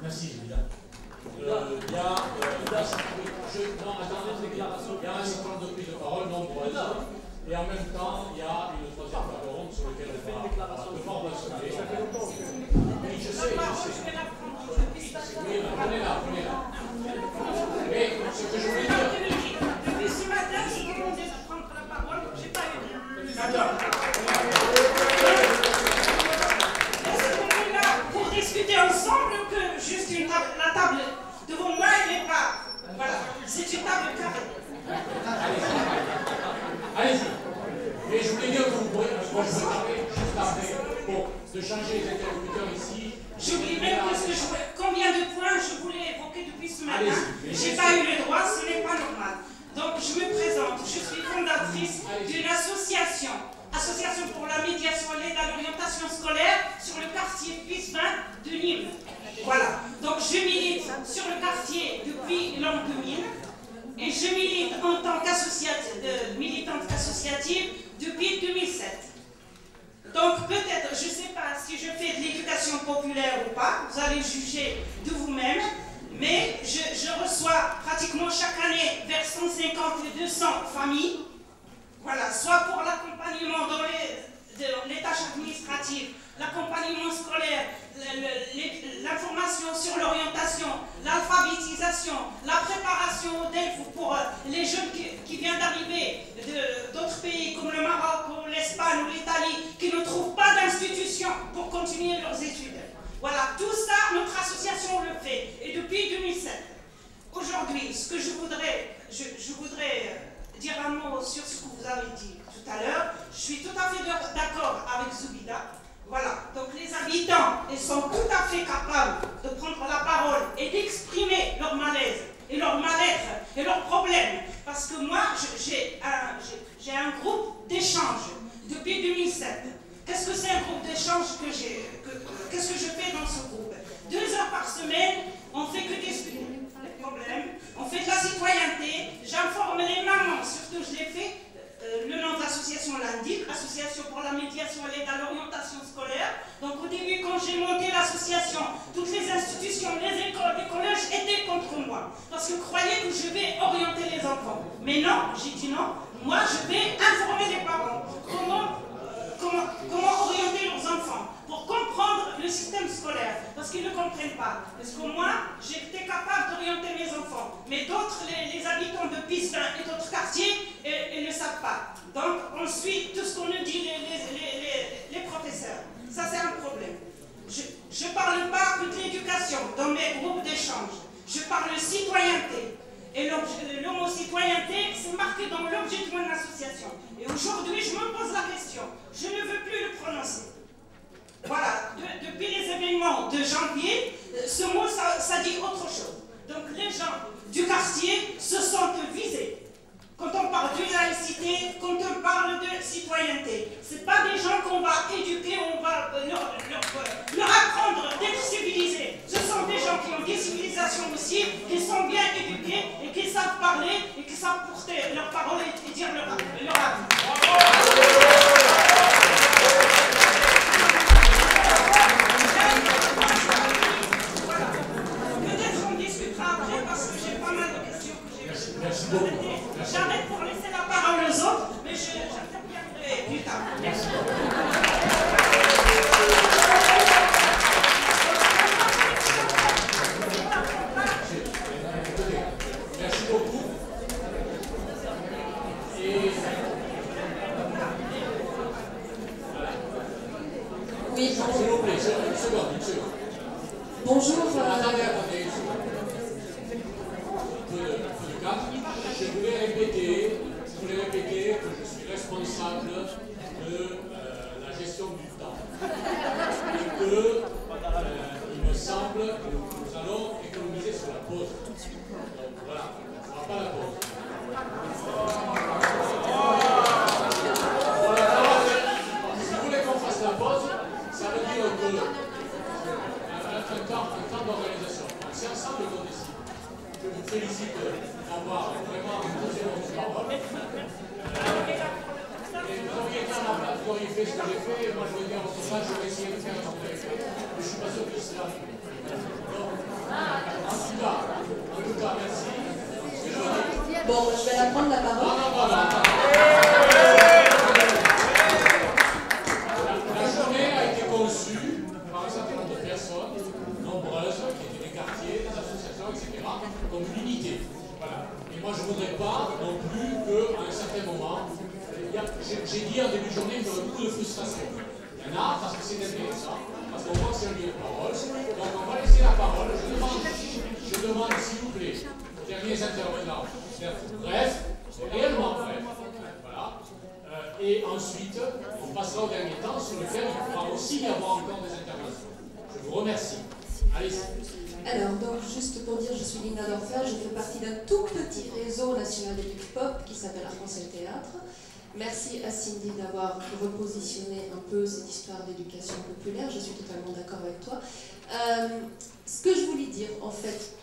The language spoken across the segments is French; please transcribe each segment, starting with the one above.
Merci, Julia. Il y a un certain nombre de prises de parole nombreuses. Et en même temps, il y a une troisième table ronde sur laquelle on va devoir mentionner. Oui, je sais. Oui, prenez-la. Mais ce que je voulais dire. Depuis ce matin, je demandais de prendre la parole, j'ai pas eu. Laissez-moi là pour discuter ensemble que juste la table devant moi, elle n'est pas. Voilà, c'est une table carrée. Allez-y. Mais je voulais dire que vous pourrez, moi je veux parler juste après, bon, de changer les interlocuteurs ici. J'oublie même combien de points je voulais évoquer depuis ce matin. J'ai pas eu le droit, ce n'est pas normal. Donc je me présente, je suis fondatrice d'une association pour la médiation et l'aide à l'orientation scolaire sur le quartier Pisvin de Nîmes. Voilà, donc je milite sur le quartier depuis l'an 2000. Et je milite en tant militante associative depuis 2007. Donc peut-être, je ne sais pas si je fais de l'éducation populaire ou pas, vous allez juger de vous-même, mais je reçois pratiquement chaque année vers 150 et 200 familles, voilà, soit pour l'accompagnement dans les tâches administratives, l'accompagnement scolaire, l'information sur l'orientation, l'alphabétisation, la préparation au DELF pour les jeunes qui viennent d'arriver d'autres pays comme le Maroc, ou l'Espagne ou l'Italie, qui ne trouvent pas d'institution pour continuer leurs études. Voilà, tout ça, notre association le fait, et depuis 2007. Aujourd'hui, ce que je voudrais dire un mot sur ce que vous avez dit tout à l'heure. Je suis tout à fait d'accord avec Zoubida. Voilà, donc les habitants, ils sont tout à fait capables de prendre la parole et d'exprimer leur malaise et leur mal-être et leurs problèmes. Parce que moi, j'ai un groupe d'échange depuis 2007. Qu'est-ce que c'est un groupe d'échange qu'est-ce que je fais dans ce groupe? 2 heures par semaine, on fait que discuter les problèmes, on fait de la citoyenneté, j'informe les mamans, surtout je l'ai fait. Le nom de l'association l'indique, Association pour la médiation et l'aide à l'orientation scolaire. Donc au début, quand j'ai monté l'association, toutes les institutions, les écoles, les collèges étaient contre moi. Parce que croyaient que je vais orienter les enfants. Mais non, j'ai dit non. Moi, je vais informer les parents. Comment orienter leurs enfants pour comprendre le système scolaire, parce qu'ils ne comprennent pas. Parce que moi, j'étais capable d'orienter mes enfants, mais d'autres, les habitants de Pisvin et d'autres quartiers, ils ne savent pas. Donc, on suit tout ce qu'on nous dit les professeurs. Ça, c'est un problème. Je ne parle pas que de l'éducation dans mes groupes d'échange. Je parle de citoyenneté. Et le mot citoyenneté, c'est marqué dans l'objet de mon association. Et aujourd'hui, je me pose la question. Je ne veux plus le prononcer. Voilà, depuis les événements de janvier, ce mot, ça dit autre chose. Donc les gens du quartier se sentent visés. Quand on parle de laïcité, quand on parle de citoyenneté, ce n'est pas des gens qu'on va éduquer, on va leur apprendre d'être civilisés. Ce sont des gens qui ont des civilisations aussi, qui sont bien éduqués et qui savent parler et qui savent porter leurs paroles et dire leur avis. Voilà. Peut-être on discutera après parce que j'ai pas mal de questions que j'ai. Merci beaucoup. J'arrête pour laisser la parole aux autres, mais j'interviendrai plus tard. Merci. Merci beaucoup. Oui, S'il vous plaît, une seconde. Bonjour. Attendez. Un peu de calme. Je voulais répéter que je suis responsable de la gestion du temps. Et que il me semble que nous allons économiser sur la pause. Donc voilà, on ne fera pas la pause. Voilà. Si vous voulez qu'on fasse la pause, ça veut dire que un temps d'organisation. C'est ensemble qu'on décide. Je vous félicite d'avoir vraiment posé votre parole. Vous auriez fait ce que j'ai fait, moi je vais dire à votre place, je vais essayer de faire ce que j'ai fait. Mais je ne suis pas sûr qu'il sera. Bon, je vais la prendre la parole. La journée a été conçue par un certain nombre de personnes, nombreuses, qui étaient des quartiers, des associations, etc., comme l'unité. Voilà. Et moi, je ne voudrais pas non plus qu'à un certain moment, j'ai dit en début de journée que j'aurais beaucoup de frustration. Il y en a parce que c'est intéressant, parce qu'on voit que c'est un lieu de parole. Donc on va laisser la parole. Je demande s'il vous plaît, aux derniers intervenants, d'être bref, réellement bref. Voilà. Et ensuite, on passera au dernier temps sur lequel il pourra aussi y avoir encore des interventions. Je vous remercie. Allez-y. Alors, donc, juste pour dire, je suis Linda Dorfer, je fais partie d'un tout petit réseau national d'études pop qui s'appelle France et Théâtre. Merci à Cindy d'avoir repositionné un peu cette histoire d'éducation populaire, je suis totalement d'accord avec toi. Ce que je voulais dire, en fait,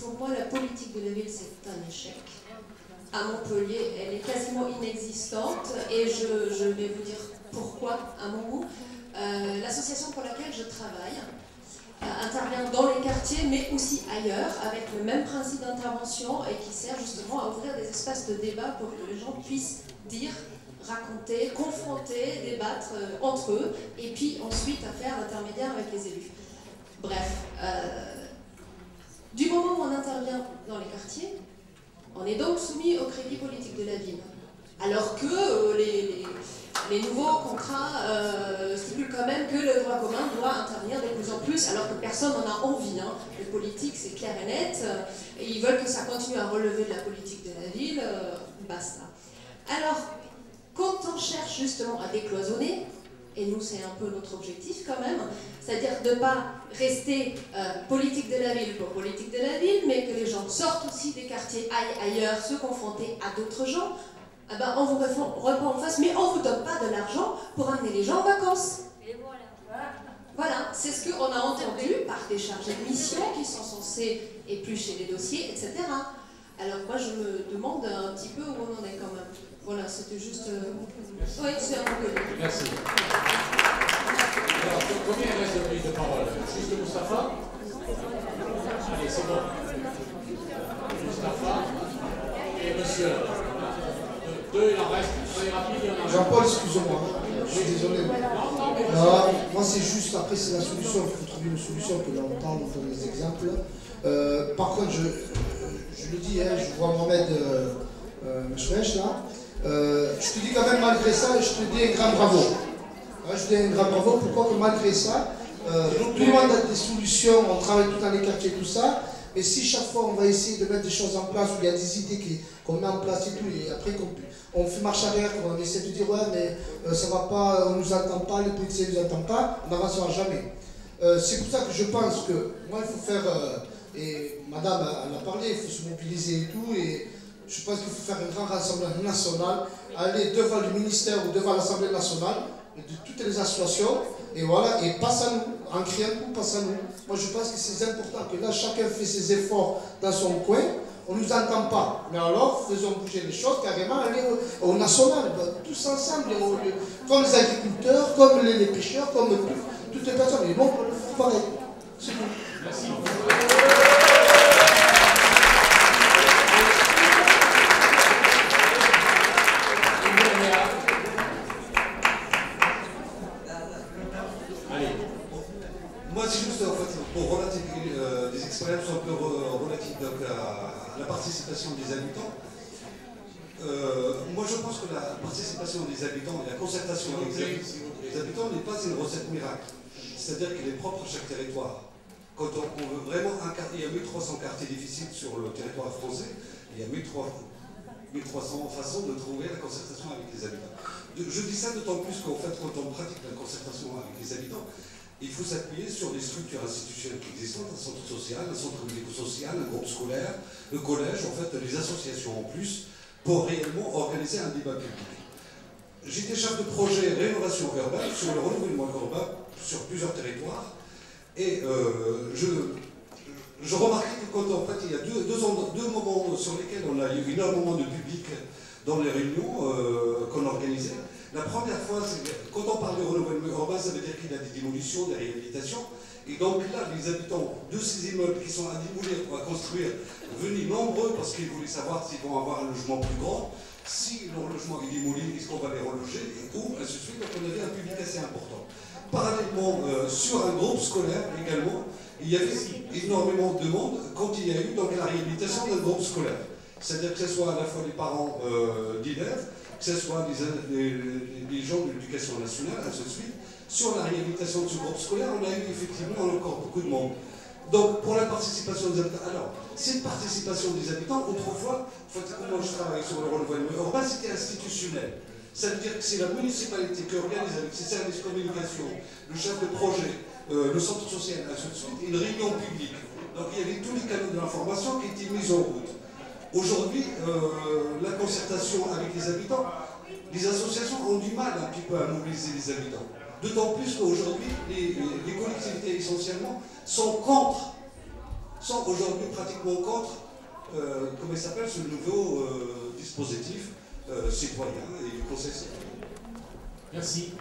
pour moi, la politique de la ville, c'est un échec. À Montpellier, elle est quasiment inexistante, et je vais vous dire pourquoi, à mon goût. L'association pour laquelle je travaille intervient dans les quartiers, mais aussi ailleurs, avec le même principe d'intervention, et qui sert justement à ouvrir des espaces de débat pour que les gens puissent dire, raconter, confronter, débattre entre eux, et puis ensuite à faire l'intermédiaire avec les élus. Bref, du moment où on intervient dans les quartiers, on est donc soumis au crédit politique de la ville. Alors que les nouveaux contrats stipulent quand même que le droit commun doit intervenir de plus en plus, alors que personne n'en a envie. Hein. Les politiques, c'est clair et net, et ils veulent que ça continue à relever de la politique de la ville, basta. Alors, quand on cherche justement à décloisonner, et nous c'est un peu notre objectif quand même, c'est-à-dire de ne pas rester politique de la ville pour politique de la ville, mais que les gens sortent aussi des quartiers, aillent ailleurs, se confronter à d'autres gens, eh ben, on vous répond en face, mais on ne vous donne pas de l'argent pour amener les gens en vacances. Et voilà. Voilà, c'est ce qu'on a entendu par des chargés de mission qui sont censés éplucher les dossiers, etc. Alors moi je me demande un petit peu où on en est quand même. Voilà, c'était juste... Oui, c'est un peu... Merci. Alors, combien il reste de prise de parole? Juste Moustapha? Allez, c'est bon. Moustapha et monsieur. Deux, il en reste. Soyez rapide, il y en a. Jean-Paul, excusez-moi, je suis désolé. Moi, c'est juste, après, c'est la solution. Il faut trouver une solution, que là, on parle, on donne des exemples. Par contre, je le dis, hein, je vois Mohamed Mechouech, là. Je te dis quand même, malgré ça, je te dis un grand bravo. Je te dis un grand bravo. Pourquoi que malgré ça, tout le monde a des solutions, on travaille tout dans les quartiers, tout ça. Mais si chaque fois on va essayer de mettre des choses en place, où il y a des idées qu'on met en place et tout, et après on fait marche arrière, on essaie de dire ouais mais ça va pas, on nous entend pas, les policiers ne nous entendent pas, on n'avancera jamais. C'est pour ça que je pense que moi il faut faire, et madame en a parlé, il faut se mobiliser et tout, et je pense qu'il faut faire un grand rassemblement national, aller devant le ministère ou devant l'Assemblée nationale, de toutes les associations, et voilà, et passe à nous, en criant tout, passe à nous. Moi je pense que c'est important que là chacun fait ses efforts dans son coin, on ne nous entend pas, mais alors faisons bouger les choses, carrément aller au national, tous ensemble, comme les agriculteurs, comme les pêcheurs, comme toutes les personnes, et bon, pareil, c'est tout. Merci. Moi, c'est juste en fait, pour relativiser des expériences un peu relatives donc, à la participation des habitants. Moi, je pense que la participation des habitants et la concertation avec les habitants n'est pas une recette miracle. C'est-à-dire qu'elle est propre à chaque territoire. Quand on veut vraiment un quartier, il y a 1300 quartiers difficiles sur le territoire français, il y a 1300 façons de trouver la concertation avec les habitants. Je dis ça d'autant plus qu'en fait, quand on pratique la concertation avec les habitants, il faut s'appuyer sur des structures institutionnelles qui existent, un centre social, un centre médico-social, un groupe scolaire, le collège, en fait, les associations en plus, pour réellement organiser un débat public. J'étais chef de projet rénovation urbaine sur le renouvellement urbain sur plusieurs territoires, et je remarquais que quand en fait, il y a deux moments sur lesquels on a eu énormément de public dans les réunions qu'on organisait. La première fois, c'est quand on parle de renouvellement urbain, ça veut dire qu'il y a des démolitions, des réhabilitations, Et donc là, les habitants de ces immeubles qui sont à démolir ou à construire, venus nombreux parce qu'ils voulaient savoir s'ils vont avoir un logement plus grand, si leur logement est démoli, est-ce qu'on va les reloger, et où, ainsi de suite. Donc on avait un public assez important. Parallèlement, sur un groupe scolaire également, il y avait énormément de demandes quand il y a eu donc, la réhabilitation d'un groupe scolaire. C'est-à-dire que ce soit à la fois les parents d'élèves, que ce soit les gens de l'éducation nationale, ainsi de suite. Sur la réhabilitation de ce groupe scolaire, on a eu effectivement encore beaucoup de monde. Donc, pour la participation des habitants, alors, cette participation des habitants, autrefois, en fait, moi je travaille sur le renouvellement urbain, c'était institutionnel. Ça veut dire que c'est la municipalité qui organise avec ses services de communication, le chef de projet, le centre social, ainsi de suite, une réunion publique. Donc, il y avait tous les canaux de l'information qui étaient mis en route. Aujourd'hui, la concertation avec les habitants, les associations ont du mal un petit peu à mobiliser les habitants. D'autant plus qu'aujourd'hui, les collectivités essentiellement sont aujourd'hui pratiquement contre, comment il s'appelle, ce nouveau dispositif citoyen et du conseil citoyen. Merci.